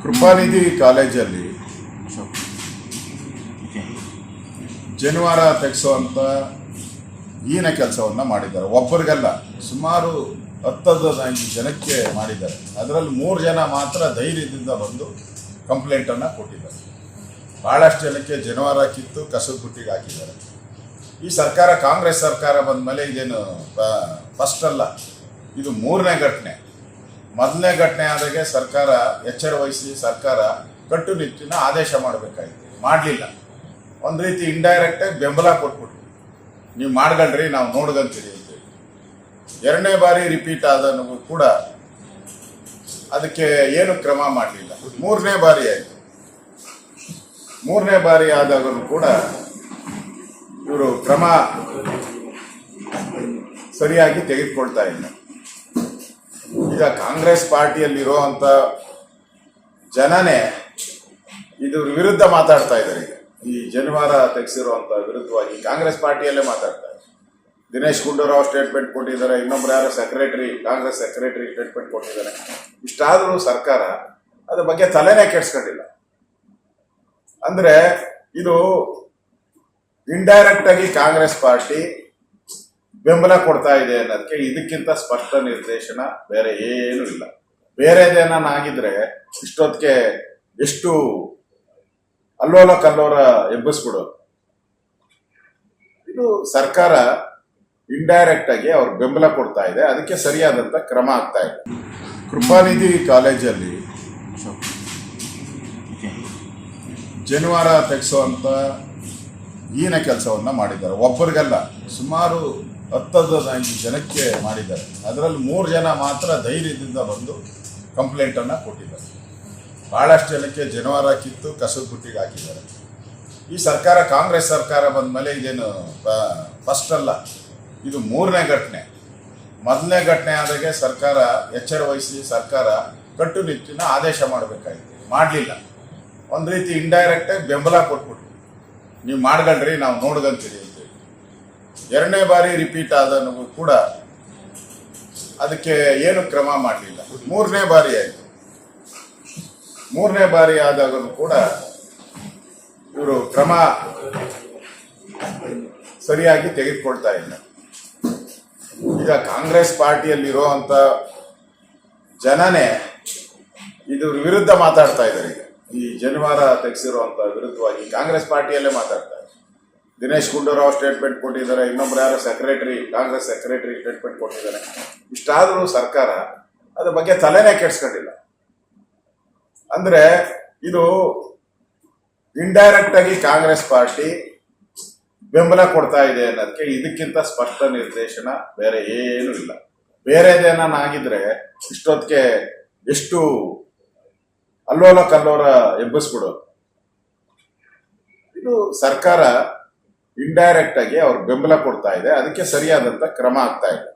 ಕೃಪಾನಿಧಿ ಕಾಲೇಜಲ್ಲಿ ಜನಿವಾರ ತೆಗೆಸುವಂಥ ಈನ ಕೆಲಸವನ್ನು ಮಾಡಿದ್ದಾರೆ. ಒಬ್ಬರಿಗೆಲ್ಲ ಸುಮಾರು 10-15 ಜನಕ್ಕೆ ಮಾಡಿದ್ದಾರೆ. ಅದರಲ್ಲಿ 3 ಜನ ಮಾತ್ರ ಧೈರ್ಯದಿಂದ ಬಂದು ಕಂಪ್ಲೇಂಟನ್ನು ಕೊಟ್ಟಿದ್ದಾರೆ. ಭಾಳಷ್ಟು ಜನಕ್ಕೆ ಜನಿವಾರ ಕಿತ್ತು ಕಸದ ಬುಟ್ಟಿಗೆ ಹಾಕಿದ್ದಾರೆ. ಈ ಸರ್ಕಾರ, ಕಾಂಗ್ರೆಸ್ ಸರ್ಕಾರ ಬಂದ ಮೇಲೆ ಇದೇನು ಫಸ್ಟ್ ಅಲ್ಲ, ಇದು 3ನೇ ಘಟನೆ. ಮೊದಲನೇ ಘಟನೆ ಆದಾಗೆ ಸರ್ಕಾರ ಎಚ್ಚರ ವಹಿಸಿ ಸರ್ಕಾರ ಕಟ್ಟುನಿಟ್ಟಿನ ಆದೇಶ ಮಾಡಬೇಕಾಗಿತ್ತು, ಮಾಡಲಿಲ್ಲ. ಒಂದು ರೀತಿ ಇಂಡೈರೆಕ್ಟಾಗಿ ಬೆಂಬಲ ಕೊಟ್ಬಿಟ್ರು, ನೀವು ಮಾಡ್ಗಳ್ರಿ, ನಾವು ನೋಡ್ಗಂತೀರಿ ಅಂತೇಳಿ. 2ನೇ ಬಾರಿ ರಿಪೀಟ್ ಆದನು ಕೂಡ ಅದಕ್ಕೆ ಏನು ಕ್ರಮ ಮಾಡಲಿಲ್ಲ. 3ನೇ ಬಾರಿ ಆಯಿತು. 3ನೇ ಬಾರಿ ಆದಾಗಲೂ ಕೂಡ ಇವರು ಕ್ರಮ ಸರಿಯಾಗಿ ತೆಗೆದುಕೊಳ್ತಾ ಇಲ್ಲ. ಈಗ ಕಾಂಗ್ರೆಸ್ ಪಾರ್ಟಿಯಲ್ಲಿರುವಂಥ ಜನನೇ ಇದ್ರ ವಿರುದ್ಧ ಮಾತಾಡ್ತಾ ಇದ್ದಾರೆ. ಈಗ ಈ ಜನಿವಾರ ತೆಗೆಸಿರುವಂಥ ವಿರುದ್ಧವಾಗಿ ಕಾಂಗ್ರೆಸ್ ಪಾರ್ಟಿಯಲ್ಲೇ ಮಾತಾಡ್ತಾರೆ. ದಿನೇಶ್ ಗುಂಡೂರಾವ್ ಸ್ಟೇಟ್ಮೆಂಟ್ ಕೊಟ್ಟಿದ್ದಾರೆ, ಇನ್ನೊಬ್ರು ಯಾರೋ ಕಾಂಗ್ರೆಸ್ ಸೆಕ್ರೆಟರಿ ಸ್ಟೇಟ್ಮೆಂಟ್ ಕೊಟ್ಟಿದ್ದಾರೆ. ಇಷ್ಟಾದರೂ ಸರ್ಕಾರ ಅದ್ರ ಬಗ್ಗೆ ತಲೆನೇ ಕೆಡಿಸ್ಕೊಂಡಿಲ್ಲ. ಅಂದ್ರೆ ಇದು ಇಂಡೈರೆಕ್ಟ್ ಆಗಿ ಕಾಂಗ್ರೆಸ್ ಪಾರ್ಟಿ ಬೆಂಬಲ ಕೊಡ್ತಾ ಇದೆ ಅನ್ನೋದಕ್ಕೆ ಇದಕ್ಕಿಂತ ಸ್ಪಷ್ಟ ನಿರ್ದೇಶನ ಬೇರೆ ಏನೂ ಇಲ್ಲ. ಬೇರೆದೇನಾಗಿದ್ರೆ ಇಷ್ಟೊತ್ತಿಗೆ ಎಷ್ಟು ಅಲ್ಲೋಲ ಕಲ್ಲೋಲ ಎಬ್ಬಿಸ್ಬಿಡೋದು. ಇದು ಸರ್ಕಾರ ಇಂಡೈರೆಕ್ಟ್ ಆಗಿ ಅವ್ರು ಬೆಂಬಲ ಕೊಡ್ತಾ ಇದೆ, ಅದಕ್ಕೆ ಸರಿಯಾದಂತ ಕ್ರಮ ಆಗ್ತಾ ಇದೆ. ಕೃಪಾನಿಧಿ ಕಾಲೇಜಲ್ಲಿ ಜನಿವಾರ ತೆಗೆಸುವಂತ ಈನ ಕೆಲಸವನ್ನು ಮಾಡಿದ್ದಾರೆ. ಒಬ್ಬರಿಗೆಲ್ಲ ಸುಮಾರು 10-15 ಜನಕ್ಕೆ ಮಾಡಿದ್ದಾರೆ. ಅದರಲ್ಲಿ 3 ಜನ ಮಾತ್ರ ಧೈರ್ಯದಿಂದ ಬಂದು ಕಂಪ್ಲೇಂಟನ್ನು ಕೊಟ್ಟಿದ್ದಾರೆ. ಭಾಳಷ್ಟು ಜನಕ್ಕೆ ಜನಿವಾರ ಕಿತ್ತು ಕಸದ ಬುಟ್ಟಿಗೆ ಹಾಕಿದ್ದಾರೆ. ಈ ಸರ್ಕಾರ, ಕಾಂಗ್ರೆಸ್ ಸರ್ಕಾರ ಬಂದ ಮೇಲೆ ಇದೇನು ಫಸ್ಟ್ ಅಲ್ಲ, ಇದು 3ನೇ ಘಟನೆ. ಮೊದಲನೇ ಘಟನೆ ಆದಾಗೆ ಸರ್ಕಾರ ಎಚ್ಚರ ವಹಿಸಿ ಸರ್ಕಾರ ಕಟ್ಟುನಿಟ್ಟಿನ ಆದೇಶ ಮಾಡಬೇಕಾಗಿತ್ತು, ಮಾಡಲಿಲ್ಲ. ಒಂದು ರೀತಿ ಇಂಡೈರೆಕ್ಟಾಗಿ ಬೆಂಬಲ ಕೊಟ್ಬಿಟ್ರು, ನೀವು ಮಾಡ್ಗಳ್ರಿ, ನಾವು ನೋಡ್ಗಂತೀರಿ ಅಂತೇಳಿ. 2ನೇ ಬಾರಿ ರಿಪೀಟ್ ಆದನು ಕೂಡ ಅದಕ್ಕೆ ಏನು ಕ್ರಮ ಮಾಡಲಿಲ್ಲ. 3ನೇ ಬಾರಿ ಆಯಿತು. 3ನೇ ಬಾರಿ ಆದಾಗಲೂ ಕೂಡ ಇವರು ಕ್ರಮ ಸರಿಯಾಗಿ ತೆಗೆದುಕೊಳ್ತಾ ಇಲ್ಲ. ಈಗ ಕಾಂಗ್ರೆಸ್ ಪಾರ್ಟಿಯಲ್ಲಿರುವಂಥ ಜನನೇ ಇದ್ರ ವಿರುದ್ಧ ಮಾತಾಡ್ತಾ ಇದ್ದಾರೆ. ಈಗ ಈ ಜನಿವಾರ ತೆಗೆಸಿರುವಂಥ ವಿರುದ್ಧವಾಗಿ ಕಾಂಗ್ರೆಸ್ ಪಾರ್ಟಿಯಲ್ಲೇ ಮಾತಾಡ್ತಾರೆ. ದಿನೇಶ್ ಗುಂಡೂರಾವ್ ಸ್ಟೇಟ್ಮೆಂಟ್ ಕೊಟ್ಟಿದ್ದಾರೆ, ಇನ್ನೊಬ್ರು ಯಾರೋ ಕಾಂಗ್ರೆಸ್ ಸೆಕ್ರೆಟರಿ ಸ್ಟೇಟ್ಮೆಂಟ್ ಕೊಟ್ಟಿದ್ದಾರೆ. ಇಷ್ಟಾದರೂ ಸರ್ಕಾರ ಅದ್ರ ಬಗ್ಗೆ ತಲೆನೇ ಕೆಡಿಸ್ಕೊಂಡಿಲ್ಲ. ಅಂದ್ರೆ ಇದು ಇಂಡೈರೆಕ್ಟ್ ಆಗಿ ಕಾಂಗ್ರೆಸ್ ಪಾರ್ಟಿ ಬೆಂಬಲ ಕೊಡ್ತಾ ಇದೆ ಅನ್ನೋದಕ್ಕೆ ಇದಕ್ಕಿಂತ ಸ್ಪಷ್ಟ ನಿರ್ದೇಶನ ಬೇರೆ ಏನೂ ಇಲ್ಲ. ಬೇರೆದೇನಾಗಿದ್ರೆ ಇಷ್ಟೊತ್ತಿಗೆ ಎಷ್ಟು ಅಲ್ಲೋಲ ಕಲ್ಲೋಲ ಎಬ್ಬಿಸ್ಬಿಡೋದು. ಇದು ಸರ್ಕಾರ ಇಂಡೈರೆಕ್ಟ್ ಆಗಿ ಅವ್ರು ಬೆಂಬಲ ಕೊಡ್ತಾ ಇದೆ, ಅದಕ್ಕೆ ಸರಿಯಾದಂತ ಕ್ರಮ ಆಗ್ತಾ ಇದೆ.